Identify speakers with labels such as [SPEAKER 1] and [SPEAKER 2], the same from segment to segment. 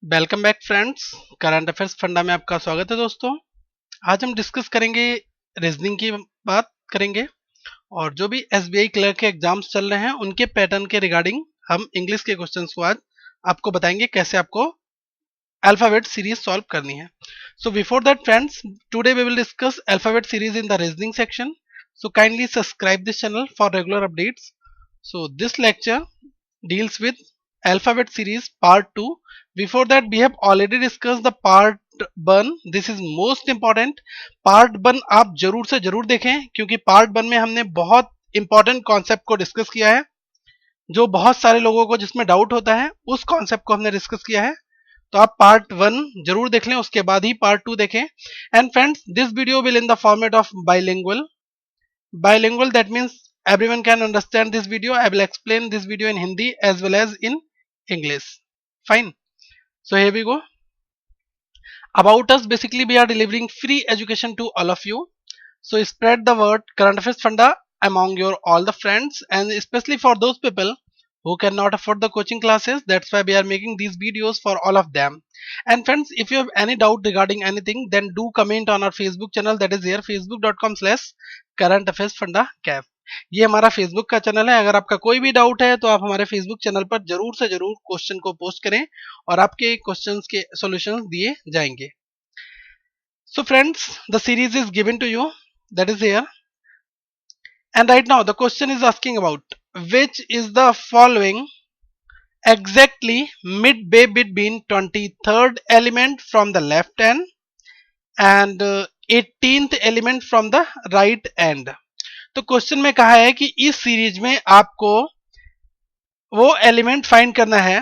[SPEAKER 1] Welcome back friends. Current affairs funda में आपका स्वागत है दोस्तों। आज हम डिस्कस करेंगे, रीजनिंग की बात करेंगे और जो भी एसबीआई क्लर्क के एग्जाम्स चल रहे हैं उनके पैटर्न के रिगार्डिंग हम इंग्लिश के क्वेश्चंस को आज आपको बताएंगे कैसे आपको अल्फाबेट सीरीज सॉल्व करनी है। So before that friends, today we will discuss alphabet series in the reasoning section. So kindly subscribe this channel for regular updates. So this lecture deals with alphabet series part 2. Before that we have already discussed the part 1. This is most important. Part 1 आप जरूर से जरूर देखें क्योंकि part 1 में हमने बहुत important concept को डिस्कस किया है, जो बहुत सारे लोगों को जिसमें डाउट होता है उस कॉन्सेप्ट को हमने डिस्कस किया है। तो आप पार्ट 1 जरूर देख लें, उसके बाद ही पार्ट 2 देखें। And friends, this video will in the format of bilingual. That means everyone can understand this video. I will explain this video in Hindi as well as in English. Fine. So here we go. About us, basically we are delivering free education to all of you. So spread the word current affairs funda among your all the friends, and especially for those people who cannot afford the coaching classes. That's why we are making these videos for all of them. And friends, if you have any doubt regarding anything, then do comment on our Facebook channel, that is here facebook.com/current affairs funda cap. ये हमारा Facebook का channel है। अगर आपका कोई भी doubt है तो आप हमारे फेसबुक चैनल पर जरूर से जरूर क्वेश्चन को पोस्ट करें और आपके क्वेश्चंस के सॉल्यूशंस दिए जाएंगे। So friends, the series is given to you, that is here. And right now the question is asking about which is the following exactly midway between 23rd element from the left hand and 18th element from the right hand. तो question में कहा है कि इस series में आपको वो element find करना है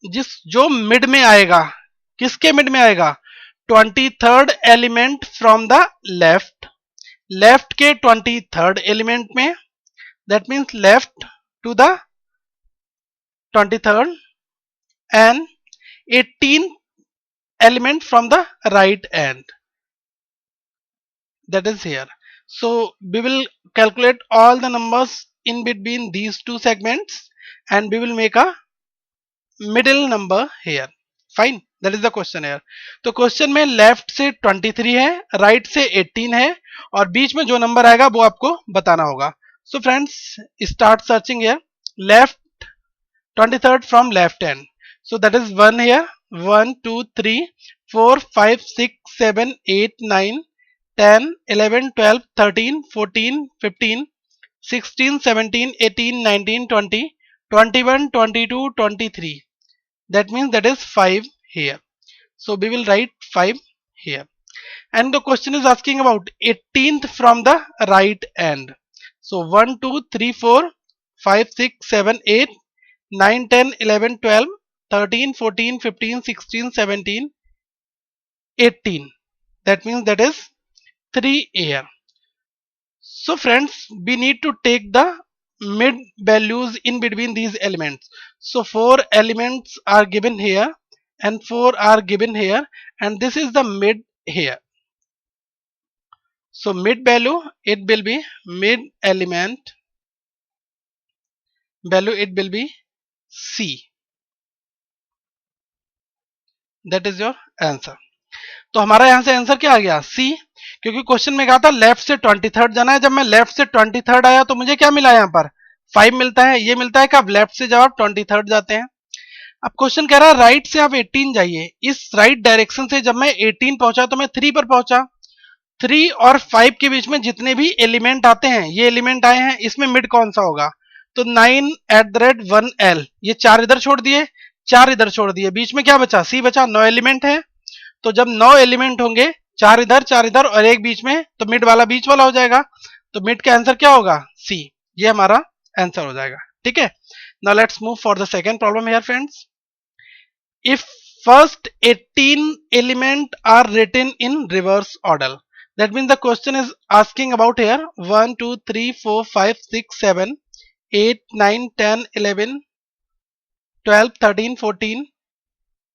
[SPEAKER 1] जो मिड में आएगा। किसके मिड में आएगा? 23rd element from the left के 23rd एलिमेंट में, that means left to the 23rd and 18th element from the right hand, that is here. So we will calculate all the numbers in between these two segments and we will make a middle number here. Fine, that is the question here. तो question में left से 23 है, right से 18 है और बीच में जो number आएगा वो आपको बताना होगा। So friends, start searching here. Left 23rd from left hand. So that is 1 here. 1, 2, 3, 4, 5, 6, 7, 8, 9, 10, 11, 12, 13, 14, 15, 16, 17, 18, 19, 20, 21, 22, 23. That means that is 5 here. So we will write 5 here. And the question is asking about 18th from the right hand. So 1, 2, 3, 4, 5, 6, 7, 8, 9, 10, 11, 12, 13, 14, 15, 16, 17, 18. That means that is 3 here. So friends, we need to take the mid values in between these elements. So 4 elements are given here and 4 are given here, and this is the mid here. So mid value, it will be mid element value, it will be C. That is your answer. तो हमारा यहां से answer क्या आ गया? सी, क्योंकि question में कहा था लेफ्ट से 23rd जाना है। जब मैं लेफ्ट से 23rd आया तो मुझे क्या मिला? यहाँ पर 5 मिलता है। ये मिलता है कि आप लेफ्ट से जब आप 23rd जाते हैं। अब क्वेश्चन कह रहा है राइट से आप 18 जाइए। इस राइट डायरेक्शन से जब मैं 18 पहुंचा तो मैं 3 पर पहुंचा। 3 और 5 के बीच में जितने भी एलिमेंट आते हैं, ये एलिमेंट आए हैं, इसमें मिड कौन सा होगा? तो 9@1L, ये 4 इधर छोड़ दिए, 4 इधर छोड़ दिए, बीच में क्या बचा? सी बचा। 9 एलिमेंट है, तो जब 9 एलिमेंट होंगे, 4 इधर और एक बीच में, तो मिड वाला बीच वाला हो जाएगा। तो मिड का आंसर क्या होगा? सी। ये हमारा आंसर हो जाएगा। ठीक है। Now let's move for the second problem here friends. If first 18 element are written in reverse order, that means the question is asking about here 1, 2, 3, 4, 5, 6, 7, 8, 9, 10, 11, 12, 13, 14,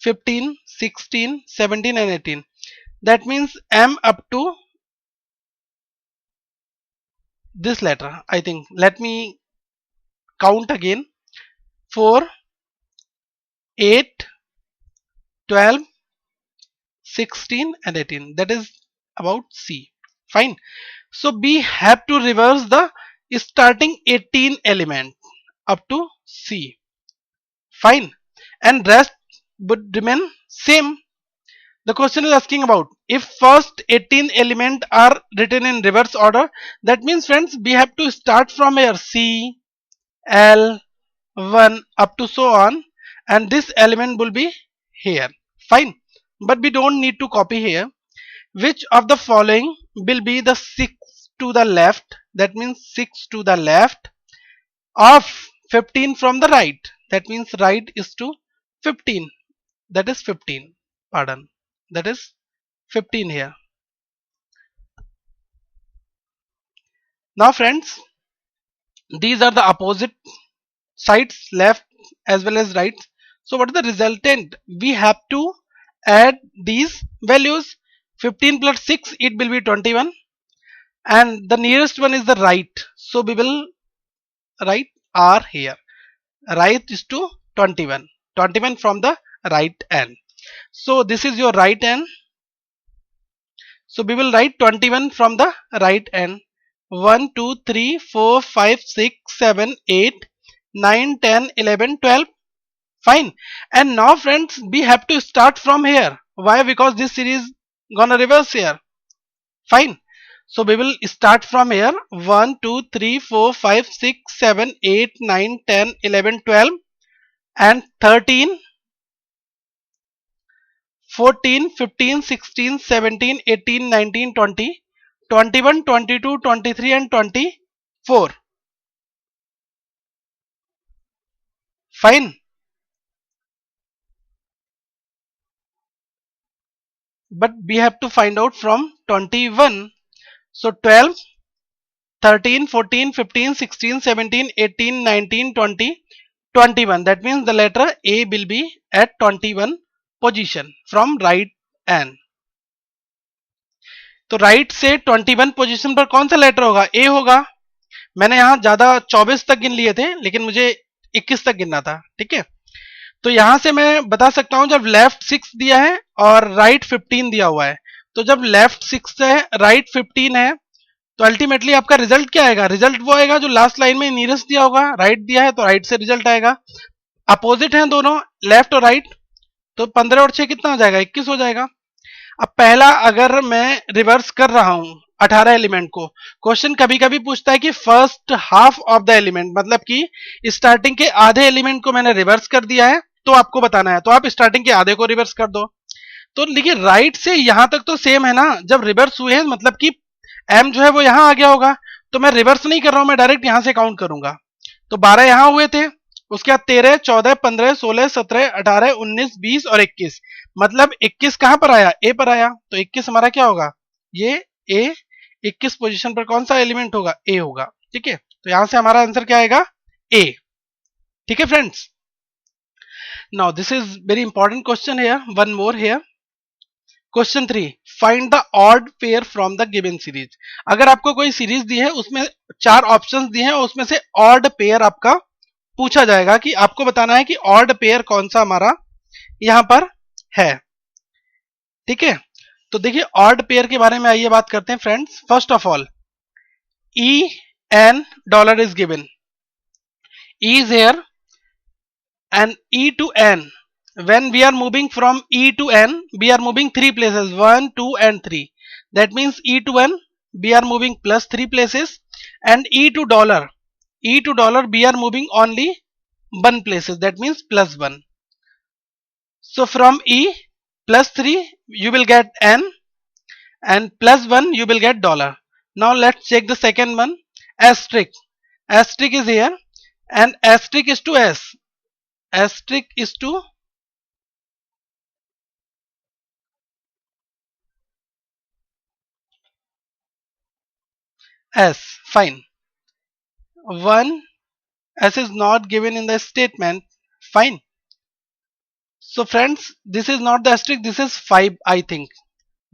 [SPEAKER 1] 15, 16, 17 and 18. That means M up to this letter, I think. Let me count again. 4, 8, 12, 16 and 18. That is about C. Fine. So we have to reverse the starting 18 element up to C. Fine. And rest would remain same. The question is asking about if first 18 element are written in reverse order, that means friends we have to start from here C, L, 1 up to so on, and this element will be here. Fine. But we don't need to copy here. Which of the following will be the 6 to the left? That means 6 to the left of 15 from the right. That means right is to 15. That is 15. Pardon. That is 15 here. Now friends, these are the opposite sides, left as well as right. So what is the resultant? We have to add these values. 15 plus 6, it will be 21, and the nearest one is the right, so we will write R here. Right is to 21, 21 from the right end. So this is your right end, so we will write 21 from the right end. 1 2 3 4 5 6 7 8 9 10 11 12. Fine. And now friends, we have to start from here. Why? Because this series gonna reverse here. Fine. So we will start from here. 1 2 3 4 5 6 7 8 9 10 11 12 and 13, 14, 15, 16, 17, 18, 19, 20, 21, 22, 23 and 24. Fine. But we have to find out from 21. So 12, 13, 14, 15, 16, 17, 18, 19, 20, 21. That means the letter A will be at 21 position from right end. तो right से 21 position पर कौन सा letter होगा? ए होगा. मैंने यहां ज्यादा 24 तक गिन लिए थे, लेकिन मुझे 21 तक गिनना था. ठीक है. तो यहां से मैं बता सकता हूं, जब लेफ्ट 6 दिया है और राइट 15 दिया हुआ है, तो जब लेफ्ट 6 है राइट 15 है, तो अल्टीमेटली आपका रिजल्ट क्या आएगा? रिजल्ट वो आएगा जो लास्ट लाइन में नियरेस्ट दिया होगा. राइट दिया है तो राइट से रिजल्ट आएगा. अपोजिट है दोनों, लेफ्ट और राइट, तो 15 और 6 कितना हो जाएगा? 21 हो जाएगा. अब पहला अगर मैं रिवर्स कर रहा हूं 18 एलिमेंट को, क्वेश्चन कभी कभी पूछता है कि first half of the element, मतलब कि स्टार्टिंग के आधे एलिमेंट को मैंने रिवर्स कर दिया है, तो आपको बताना है. तो आप स्टार्टिंग के आधे को रिवर्स कर दो. तो देखिए राइट से यहां तक तो सेम है ना. जब रिवर्स हुए हैं मतलब कि एम जो है वो यहां आ गया होगा, तो मैं रिवर्स नहीं कर रहा हूं, मैं डायरेक्ट यहां से काउंट करूंगा. तो 12 यहां हुए थे, उसके बाद 13, 14, 15, 16, 17, 18, 19, 20 और 21. मतलब 21 कहां पर आया? ए पर आया. तो 21 हमारा क्या होगा? ये ए. 21 पोजीशन पर कौन सा एलिमेंट होगा? ए होगा. ठीक है. तो यहां से हमारा आंसर क्या आएगा? ए. ठीक है friends. Now this is very important question here. One more here. Question 3, find the odd pair from the given series. अगर आपको कोई सीरीज दी है, उसमें 4 ऑप्शंस दिए हैं, उसमें से ऑड पेयर आपका पूछा जाएगा कि आपको बताना है कि ऑड पेयर कौन सा हमारा यहां पर है. ठीक है. तो देखिए ऑड पेयर के बारे में आइए बात करते हैं friends. First of all, E N dollar is given. E is here and e to n. When we are moving from e to n, we are moving 3 places, 1 2 and 3. That means e to n we are moving plus 3 places, and e to dollar we are moving only 1 places, that means plus 1. So from e plus 3 you will get n, and plus 1 you will get dollar. Now let's check the second one. Asterisk. Asterisk is here, and asterisk is to s. Asterisk is to s. Fine. 1 s is not given in the statement. Fine. So friends, this is not the asterisk, this is 5, I think.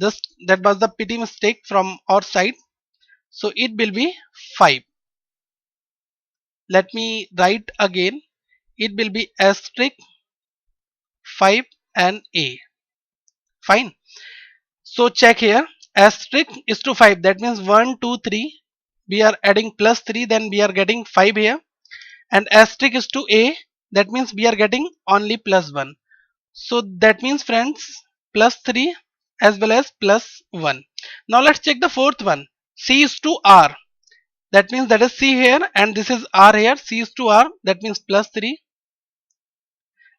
[SPEAKER 1] Just that was the pity mistake from our side. So it will be 5. Let me write again. It will be asterisk 5 and A. Fine. So check here. Asterisk is to 5. That means 1, 2, 3. We are adding plus 3. Then we are getting 5 here. And asterisk is to A. That means we are getting only plus 1. So that means friends, plus 3 as well as plus 1. Now let's check the fourth one. C is to R. That means that is C here and this is R here. C is to R. That means plus 3.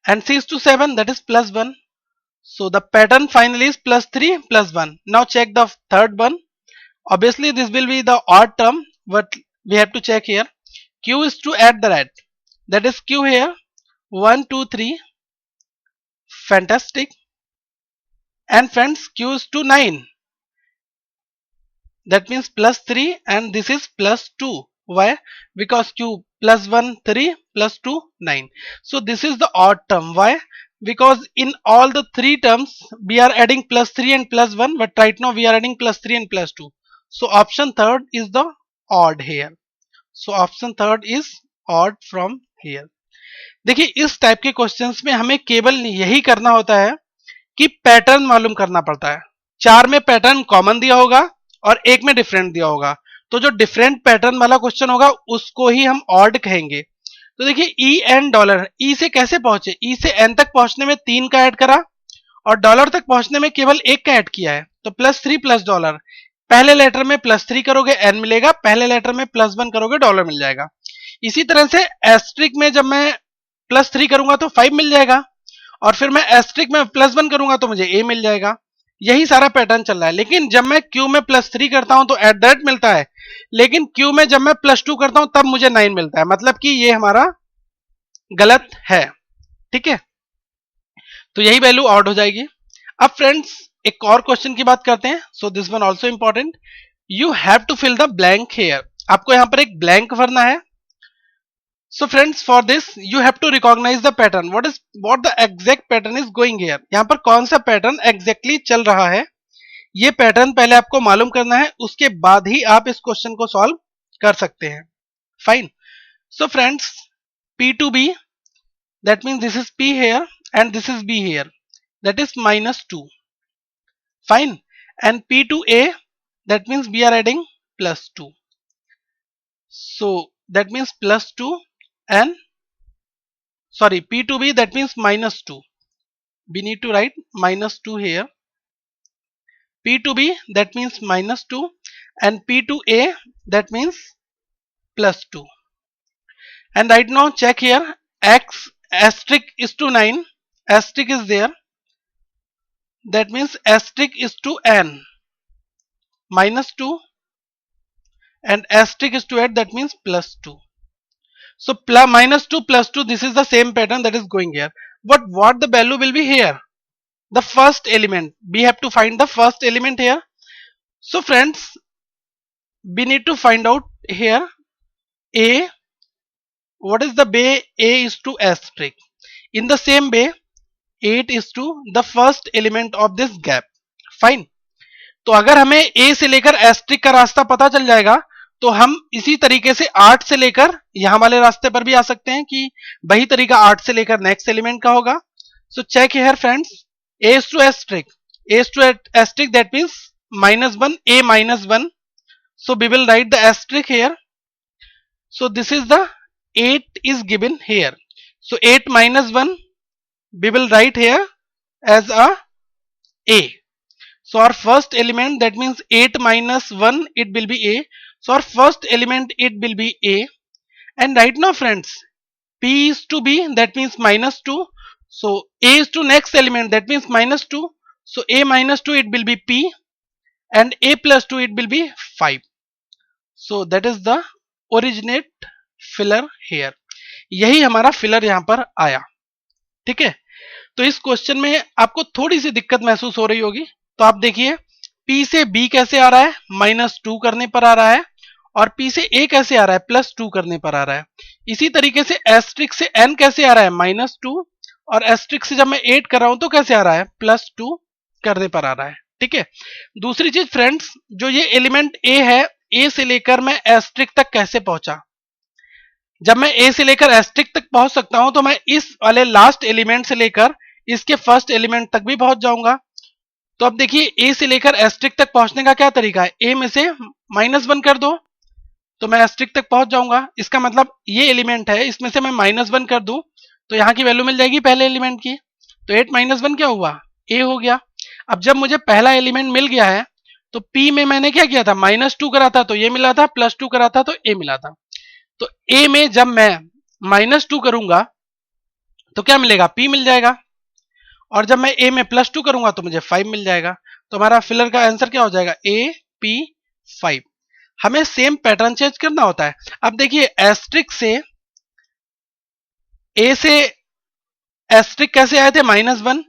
[SPEAKER 1] And C is to 7. That is plus 1. So the pattern finally is plus 3 plus 1. Now check the third one. Obviously this will be the odd term, but we have to check here. Q is to add the rat. That is Q here. 1, 2, 3. Fantastic. And friends, Q is to 9. That means plus 3 and this is plus 2. Why? Because Q plus 1 3 plus 2 9. So this is the odd term. Why? Because in all the three terms we are adding plus 3 and plus 1, but right now we are adding plus 3 and plus 2. So option third is the odd here. So option third is odd from here. देखिए इस type के questions में हमें केवल यही करना होता है कि पैटर्न मालूम करना पड़ता है। 4 में पैटर्न कॉमन दिया होगा और एक में डिफरेंट दिया होगा, तो जो डिफरेंट पैटर्न वाला क्वेश्चन होगा उसको ही हम ऑड कहेंगे। तो देखिए ई एन डॉलर, ई से कैसे पहुंचे, ई से एन तक पहुंचने में 3 का ऐड करा और डॉलर तक पहुंचने में केवल 1 का ऐड किया है, तो प्लस 3 प्लस डॉलर। पहले लेटर में प्लस 3 करोगे एन मिलेगा, पहले लेटर में प्लस 1 करोगे डॉलर मिल जाएगा। इसी तरह से एस्ट्रिक में जब मैं प्लस 3 करूंगा तो 5 मिल जाएगा और फिर मैं एस्ट्रिक में प्लस 1 करूंगा तो मुझे ए मिल जाएगा। यही सारा पैटर्न चल रहा है। लेकिन जब मैं क्यू में प्लस 3 करता हूं तो एट द रेट मिलता है, लेकिन क्यू में जब मैं प्लस 2 करता हूं तब मुझे 9 मिलता है, मतलब कि ये हमारा गलत है। ठीक है, तो यही वैल्यू आउट हो जाएगी। अब फ्रेंड्स एक और क्वेश्चन की बात करते हैं। So this one also important. You have to fill the blank here. आपको यहां पर एक ब्लैंक भरना है। So friends, for this you have to recognize the pattern. What the exact pattern is going here. यहाँ पर कौन सा पैटर्न exactly चल रहा है, ये पैटर्न पहले आपको मालूम करना है, उसके बाद ही आप इस क्वेश्चन को सॉल्व कर सकते हैं। Fine. So friends, P to B, that means this is P here and this is B here, that is -2. Fine. And P to A, that means we are adding +2. So that means +2 and sorry, P to B, that means -2. We need to write -2 here. P to B, that means -2 and P to A, that means +2. And right now check here, X asterisk is to 9, asterisk is there, that means asterisk is to N, -2 and asterisk is to 8, that means +2. So -2 +2, this is the same pattern that is going here. But what the value will be here? The first element. We have to find the first element here. So friends, we need to find out here A. What is the way A is to asterisk? In the same way, 8 is to the first element of this gap. Fine. तो अगर हमें A से लेकर asterisk का रास्ता पता चल जाएगा तो हम इसी तरीके से 8 से लेकर यहां वाले रास्ते पर भी आ सकते हैं कि वही तरीका 8 से लेकर नेक्स्ट एलिमेंट का होगा। So check here friends, A is to asterisk, A is to asterisk, that means -1, A -1. So we will write the asterisk here. So this is the 8 is given here. So 8 -1 we will write here as a A. So our first element, that means 8 -1, it will be A. So our first element, it will be A. And right now friends, P is to B, that means -2. So A is to next element, that means -2. So A -2, it will be P and A +2, it will be 5. So that is the originate filler here. यही हमारा filler यहां पर आया। ठीक है, तो इस question में आपको थोड़ी सी दिक्कत महसूस हो रही होगी। तो आप देखिए P से B कैसे आ रहा है, -2 करने पर आ रहा है, और P से A कैसे आ रहा है, +2 करने पर आ रहा है। इसी तरीके से एस्ट्रिक से N कैसे आ रहा है, -2, और एस्ट्रिक से जब मैं 8 कर रहा हूं तो कैसे आ रहा है, +2 करने पर आ रहा है। ठीक है, दूसरी चीज फ्रेंड्स, जो ये एलिमेंट A है, A से लेकर मैं एस्ट्रिक तक कैसे पहुंचा। जब मैं A से लेकर एस्ट्रिक तक पहुंच सकता हूं तो मैं इस वाले लास्ट एलिमेंट से लेकर इसके फर्स्ट एलिमेंट तक भी पहुंच जाऊंगा। तो अब देखिए ए से लेकर एस्ट्रिक तक पहुंचने का क्या तरीका है, ए में से -1 कर दो तो मैं एस्ट्रिक तक पहुंच जाऊंगा। इसका मतलब ये एलिमेंट है, इसमें से मैं -1 कर दूं तो यहाँ की वैल्यू मिल जाएगी पहले एलिमेंट की। तो 8 - 1 क्या हुआ, ए हो गया। अब जब मुझे पहला एलिमेंट मिल गया है तो पी में मैंने क्या किया था, -2 करा था तो ये मिला था, +2 करा था तो ए मिला था। तो ए में जब मैं -2 करूंगा तो क्या मिलेगा, पी मिल जाएगा। और जब मैं ए में +2 करूंगा तो मुझे 5 मिल जाएगा। तो हमारा फिलर का आंसर क्या हो जाएगा, ए पी 5। हमें सेम पैटर्न चेंज करना होता है। अब देखिए एस्ट्रिक से ए से एस्ट्रिक कैसे आए थे, -1,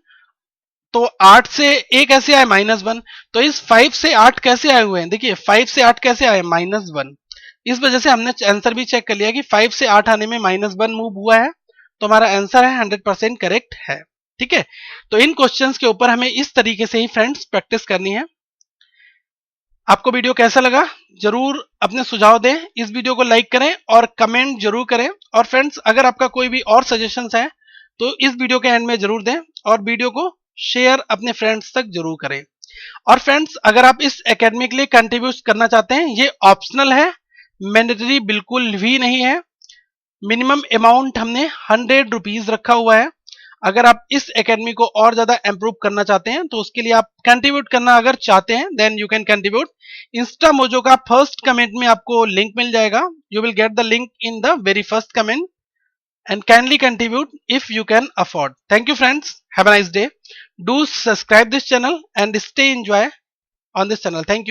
[SPEAKER 1] तो 8 से ए कैसे आए, -1। तो इस 5 से 8 कैसे आए हुए हैं, देखिए 5 से 8 कैसे आए, -1। इस वजह से हमने आंसर भी चेक कर लिया कि 5 से 8 आने में -1 मूव हुआ है। तो हमारा आंसर है 100% करेक्ट है। ठीक है, तो इन क्वेश्चंस के ऊपर हमें इस तरीके से ही फ्रेंड्स प्रैक्टिस करनी है। आपको वीडियो कैसा लगा जरूर अपने सुझाव दें, इस वीडियो को लाइक करें और कमेंट जरूर करें। और फ्रेंड्स अगर आपका कोई भी और सजेशंस है तो इस वीडियो के एंड में जरूर दें और वीडियो को शेयर अपने फ्रेंड्स तक जरूर करें। और फ्रेंड्स अगर आप इस एकेडमी के लिए कंट्रीब्यूट करना चाहते हैं, ये ऑप्शनल है, मैंडेटरी बिल्कुल भी नहीं है। मिनिमम अमाउंट हमने 100 रुपीज रखा हुआ है। अगर आप इस एकेडमी को और ज्यादा इंप्रूव करना चाहते हैं तो उसके लिए आप कंट्रीब्यूट करना अगर चाहते हैं then you can contribute. Instamojo का फर्स्ट कमेंट में आपको लिंक मिल जाएगा, you will get the link in the very first comment and kindly contribute if you can afford. Thank you friends, have a nice day. Do subscribe this channel and stay enjoy on this channel. Thank you.